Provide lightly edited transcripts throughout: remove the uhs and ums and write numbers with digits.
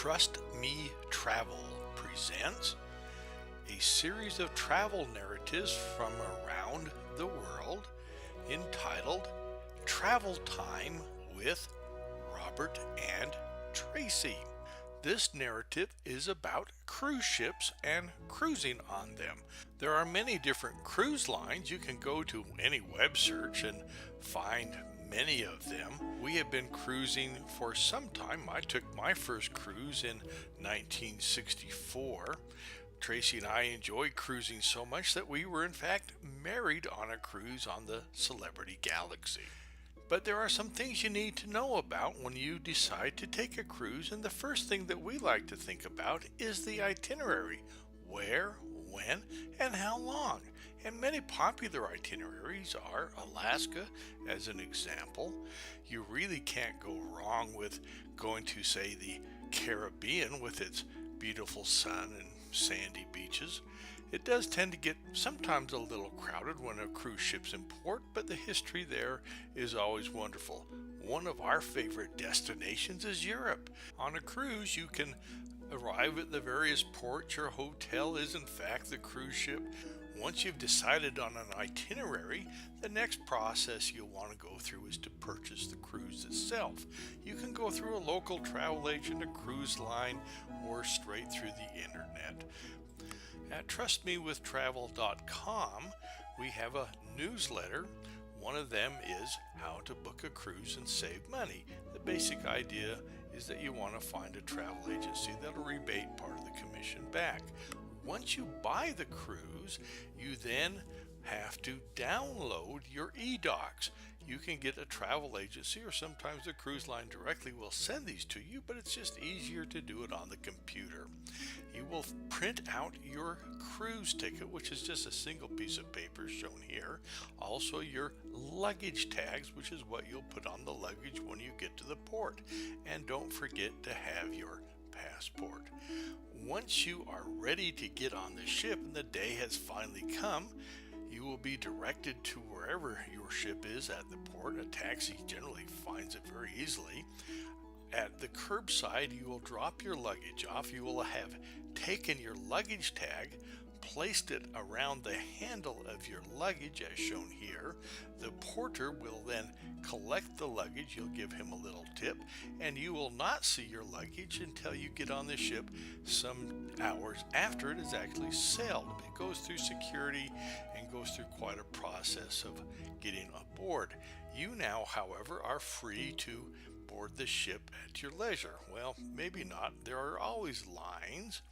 Trust Me Travel presents a series of travel narratives from around the world entitled Travel Time with Robert and Tracy. This narrative is about cruise ships and cruising on them. There are many different cruise lines. You can go to any web search and find many of them. We have been cruising for some time. I took my first cruise in 1964. Tracy and I enjoyed cruising so much that we were in fact married on a cruise on the Celebrity Galaxy. But there are some things you need to know about when you decide to take a cruise, and the first thing that we like to think about is the itinerary. Where, when, and how long. And many popular itineraries are Alaska, as an example. You really can't go wrong with going to, say, the Caribbean with its beautiful sun and sandy beaches. It does tend to get sometimes a little crowded when a cruise ship's in port, but the history there is always wonderful. One of our favorite destinations is Europe. On a cruise, you can arrive at the various ports. Your hotel is in fact the cruise ship. Once you've decided on an itinerary, the next process you'll want to go through is to purchase the cruise itself. You can go through a local travel agent, a cruise line, or straight through the internet. At trustmewithtravel.com, we have a newsletter. One of them is how to book a cruise and save money. The basic idea is that you want to find a travel agency that'll rebate part of the commission back. Once you buy the cruise, you then have to download your e-docs. You can get a travel agency, or sometimes the cruise line directly will send these to you, but it's just easier to do it on the computer. You will print out your cruise ticket, which is just a single piece of paper shown here. Also your luggage tags, which is what you'll put on the luggage when you get to the port. And don't forget to have your passport. Once you are ready to get on the ship and the day has finally come, you will be directed to wherever your ship is at the port. A taxi generally finds it very easily. At the curbside, you will drop your luggage off. You will have taken your luggage tag, placed it around the handle of your luggage as shown here. The porter will then collect the luggage. You'll give him a little tip, and you will not see your luggage until you get on the ship some hours after it is actually sailed. It goes through security and goes through quite a process of getting aboard. You now, however, are free to board the ship at your leisure. Well, maybe not. There are always lines.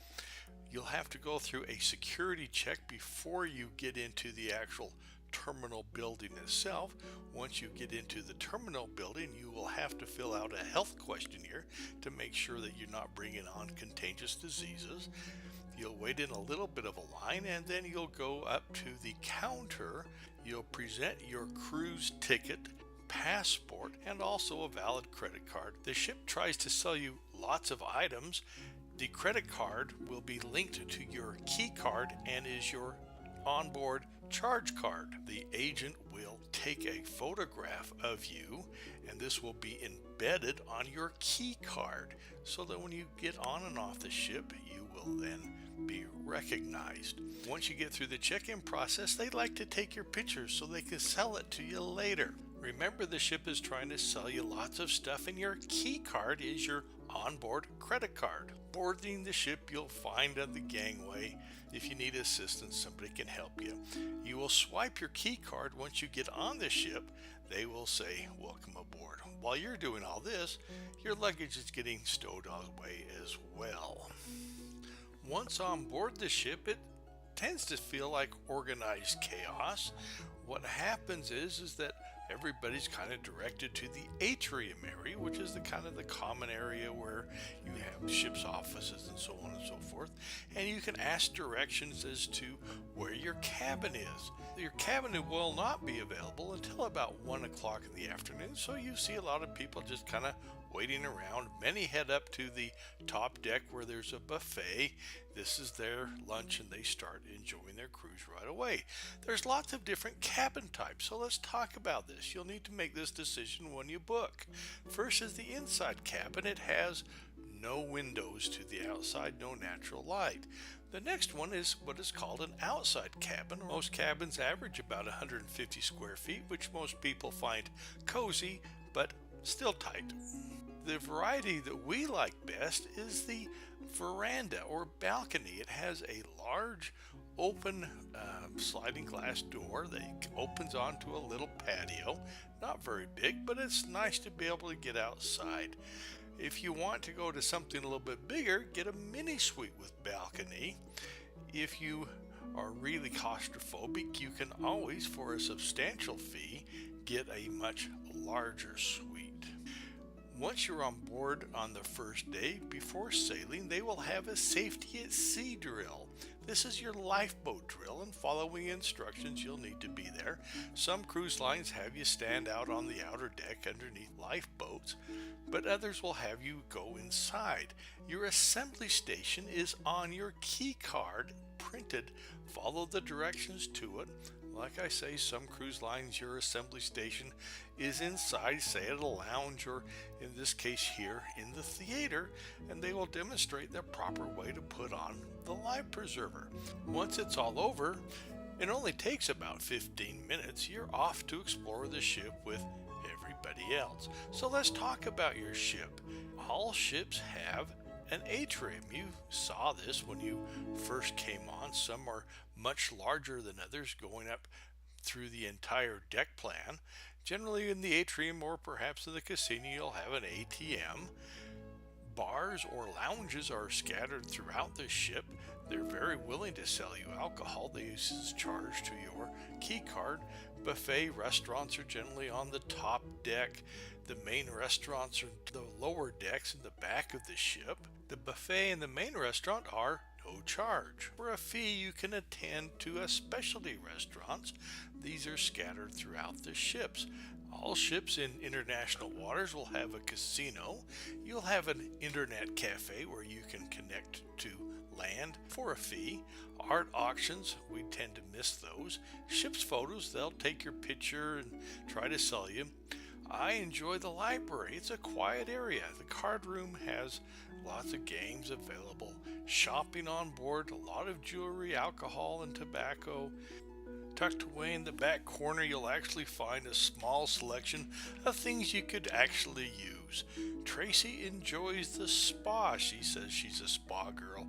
You'll have to go through a security check before you get into the actual terminal building itself. Once you get into the terminal building, you will have to fill out a health questionnaire to make sure that you're not bringing on contagious diseases. You'll wait in a little bit of a line, and then you'll go up to the counter. You'll present your cruise ticket, passport, and also a valid credit card. The ship tries to sell you lots of items. The credit card will be linked to your key card and is your onboard charge card. The agent will take a photograph of you, and this will be embedded on your key card so that when you get on and off the ship, you will then be recognized. Once you get through the check-in process, they like to take your pictures so they can sell it to you later. Remember, the ship is trying to sell you lots of stuff, and your key card is your onboard credit card. Boarding the ship, you'll find at the gangway. If you need assistance, somebody can help you. You will swipe your key card once you get on the ship. They will say, "Welcome aboard." While you're doing all this, your luggage is getting stowed away as well. Once on board the ship, it tends to feel like organized chaos. What happens is that everybody's kind of directed to the atrium area, which is the kind of the common area where you have ship's offices and so on and so forth. And you can ask directions as to where your cabin is. Your cabin will not be available until about 1 o'clock in the afternoon, so you see a lot of people just kind of waiting around. Many head up to the top deck where there's a buffet. This is their lunch, and they start enjoying their cruise right away. There's lots of different cabin types, so let's talk about this. You'll need to make this decision when you book. First is the inside cabin. It has no windows to the outside, no natural light. The next one is what is called an outside cabin. Most cabins average about 150 square feet, which most people find cozy but still tight. The variety that we like best is the veranda or balcony. It has a large open sliding glass door that opens onto a little patio. Not very big, but it's nice to be able to get outside. If you want to go to something a little bit bigger, get a mini suite with balcony. If you are really claustrophobic, you can always, for a substantial fee, get a much larger suite. Once you're on board on the first day, before sailing, they will have a safety at sea drill. This is your lifeboat drill, and following instructions, you'll need to be there. Some cruise lines have you stand out on the outer deck underneath lifeboats, but others will have you go inside. Your assembly station is on your key card, printed. Follow the directions to it. Like I say, some cruise lines, your assembly station is inside, say at a lounge, or in this case here in the theater, and they will demonstrate the proper way to put on the life preserver. Once it's all over, it only takes about 15 minutes. You're off to explore the ship with everybody else. So let's talk about your ship. All ships have an atrium. You saw this when you first came on. Some are much larger than others, going up through the entire deck plan. Generally in the atrium or perhaps in the casino, you'll have an ATM. Bars or lounges are scattered throughout the ship. They're very willing to sell you alcohol. They use charge to your key card. Buffet restaurants are generally on the top deck. The main restaurants are the lower decks in the back of the ship. The buffet and the main restaurant are no charge. For a fee, you can attend to a specialty restaurants. These are scattered throughout the ships. All ships in international waters will have a casino. You'll have an internet cafe where you can connect to land for a fee. Art auctions, we tend to miss those. Ship's photos, they'll take your picture and try to sell you. I enjoy the library. It's a quiet area. The card room has lots of games available. Shopping on board, a lot of jewelry, alcohol, and tobacco. Tucked away in the back corner, you'll actually find a small selection of things you could actually use. Tracy enjoys the spa. She says she's a spa girl.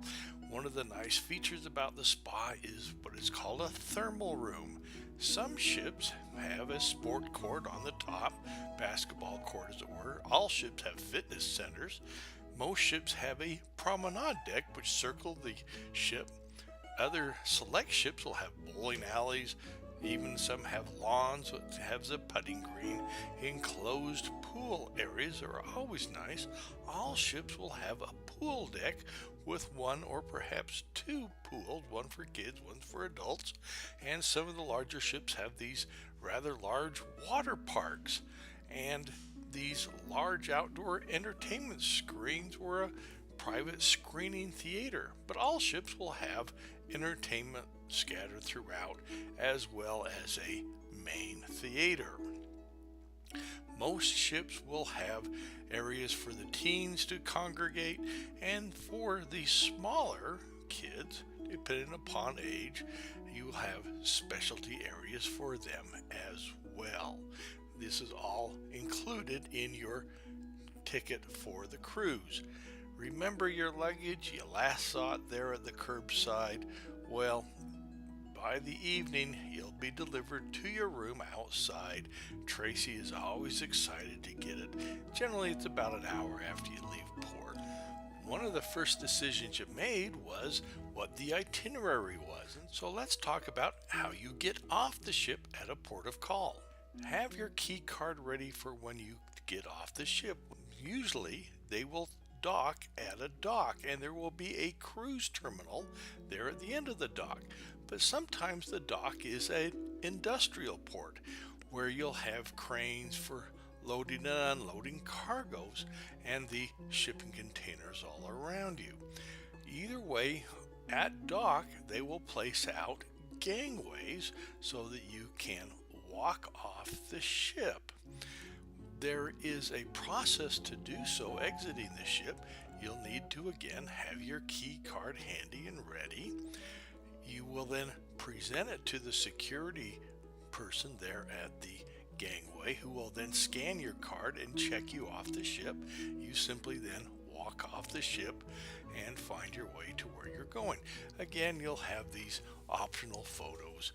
One of the nice features about the spa is what is called a thermal room. Some ships have a sport court on the top, basketball court as it were. All ships have fitness centers. Most ships have a promenade deck which circle the ship. Other select ships will have bowling alleys. Even some have lawns which have a putting green. Enclosed pool areas are always nice. All ships will have a pool deck with one or perhaps two pools, one for kids, one for adults. And some of the larger ships have these rather large water parks and these large outdoor entertainment screens or a private screening theater. But all ships will have entertainment scattered throughout, as well as a main theater. Most ships will have areas for the teens to congregate, and for the smaller kids, depending upon age, you will have specialty areas for them as well. This is all included in your ticket for the cruise. Remember your luggage. You last saw it there at the curbside. Well, by the evening, you'll be delivered to your room outside. Tracy is always excited to get it. Generally, it's about an hour after you leave port. One of the first decisions you made was what the itinerary was. And so let's talk about how you get off the ship at a port of call. Have your key card ready for when you get off the ship. Usually, they will dock at a dock, and there will be a cruise terminal there at the end of the dock. But sometimes the dock is an industrial port where you'll have cranes for loading and unloading cargoes and the shipping containers all around you. Either way, at dock they will place out gangways so that you can walk off the ship. there is a process to do so. Exiting the ship, you'll need to again have your key card handy and ready. You will then present it to the security person there at the gangway, who will then scan your card and check you off the ship. You simply then walk off the ship and find your way to where you're going. Again, you'll have these optional photos.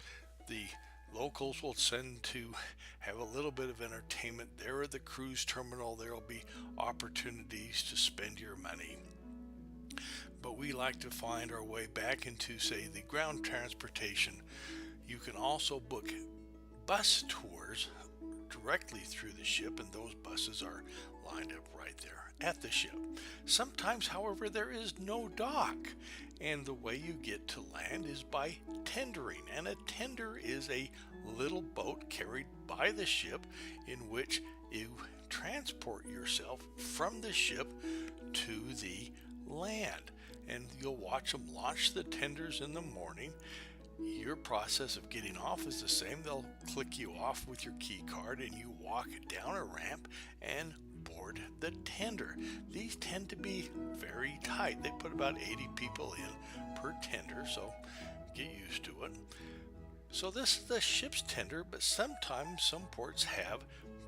The locals will send to have a little bit of entertainment there at the cruise terminal. There will be opportunities to spend your money. But we like to find our way back into, say, the ground transportation. You can also book bus tours directly through the ship, and those buses are lined up right there at the ship. Sometimes, however, there is no dock, and the way you get to land is by tendering. And a tender is a little boat carried by the ship in which you transport yourself from the ship to the land. And you'll watch them launch the tenders in the morning. Your process of getting off is the same. They'll click you off with your key card and you walk down a ramp and board the tender. These tend to be very tight. They put about 80 people in per tender, so get used to it. So this is the ship's tender, but sometimes some ports have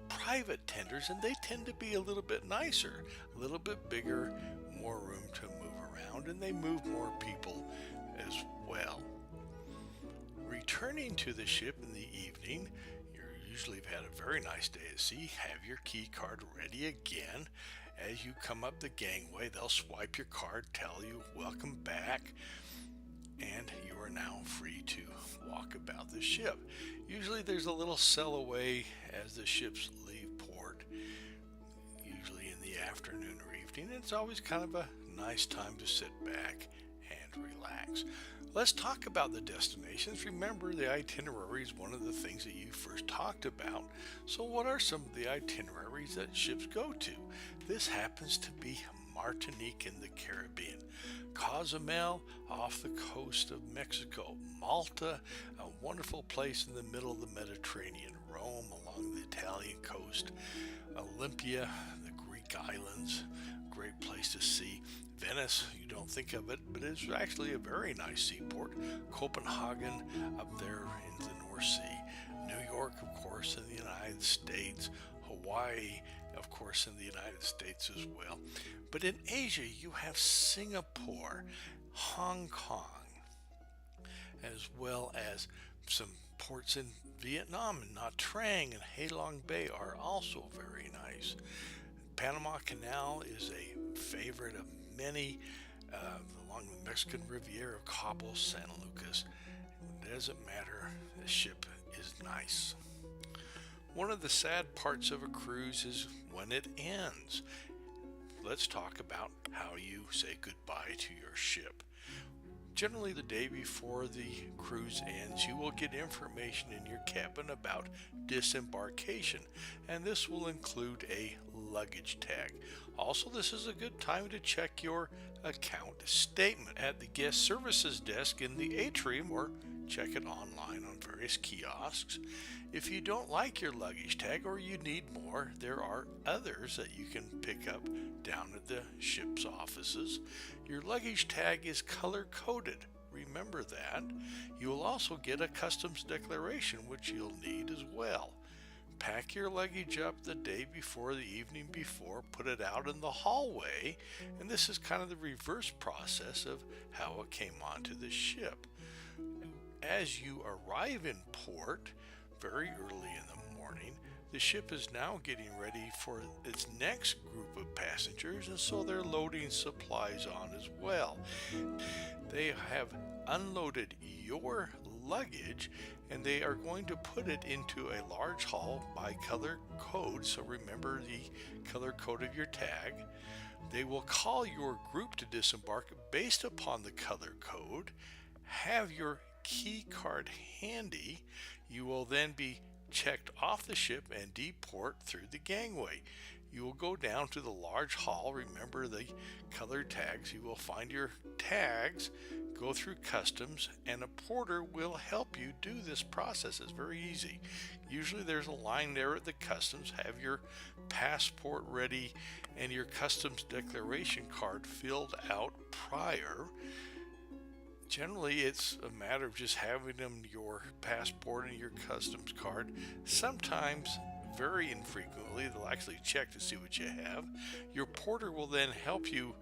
private tenders, and they tend to be a little bit nicer, a little bit bigger, more room to move around, and they move more people as well. Returning to the ship in the evening, you usually have had a very nice day at sea. Have your key card ready again. As you come up the gangway, they'll swipe your card, tell you welcome back, and you are now free to walk about the ship. Usually there's a little sail away as the ships leave port, usually in the afternoon or evening. It's always kind of a nice time to sit back and relax. Let's talk about the destinations. Remember, the itinerary is one of the things that you first talked about. So what are some of the itineraries that ships go to? This happens to be Martinique in the Caribbean, Cozumel off the coast of Mexico, Malta, a wonderful place in the middle of the Mediterranean, Rome along the Italian coast, Olympia, the Greek islands, great place to see. Venice, you don't think of it, but it's actually a very nice seaport. Copenhagen up there in the North Sea. New York, of course, in the United States. Hawaii, of course, in the United States as well. But in Asia, you have Singapore, Hong Kong, as well as some ports in Vietnam, and Nha Trang and Ha Long Bay are also very nice. Panama Canal is a favorite of many, along the Mexican Riviera, Cabo San Lucas. It doesn't matter, the ship is nice. One of the sad parts of a cruise is when it ends. Let's talk about how you say goodbye to your ship. Generally, the day before the cruise ends, you will get information in your cabin about disembarkation, and this will include a luggage tag. Also, this is a good time to check your account statement at the guest services desk in the atrium, or check it online on various kiosks. If you don't like your luggage tag or you need more, there are others that you can pick up down at the ship's offices. Your luggage tag is color coded. Remember that. You will also get a customs declaration, which you'll need as well. Pack your luggage up the day before, the evening before, put it out in the hallway, and this is kind of the reverse process of how it came onto the ship. As you arrive in port, very early in the morning, the ship is now getting ready for its next group of passengers, and so they're loading supplies on as well. They have unloaded your luggage, and they are going to put it into a large hall by color code, so remember the color code of your tag. They will call your group to disembark based upon the color code. Have your key card handy. You will then be checked off the ship and deport through the gangway. You will go down to the large hall. Remember the colored tags. You will find your tags, go through customs, and a porter will help you do this process. It's very easy. Usually there's a line there at the customs. Have your passport ready and your customs declaration card filled out prior. Generally, it's a matter of just having them your passport and your customs card. Sometimes, very infrequently, they'll actually check to see what you have. Your porter will then help you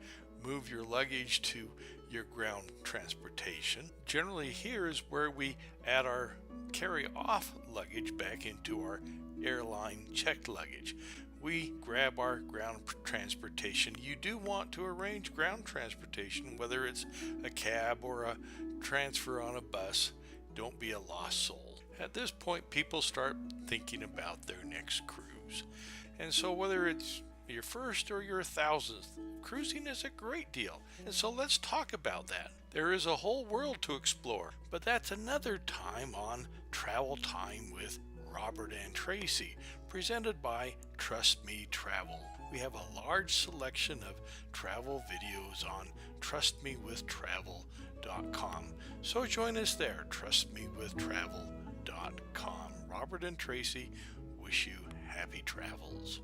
move your luggage to your ground transportation. Generally, here is where we add our carry-off luggage back into our airline checked luggage. We grab our ground transportation. You do want to arrange ground transportation, whether it's a cab or a transfer on a bus. Don't be a lost soul. At this point, people start thinking about their next cruise. And so whether it's your first or your 1000th, cruising is a great deal. And so let's talk about that. There is a whole world to explore, but that's another time on Travel Time with Robert and Tracy, presented by Trust Me Travel. We have a large selection of travel videos on trustmewithtravel.com. So join us there, trustmewithtravel.com. Robert and Tracy wish you happy travels.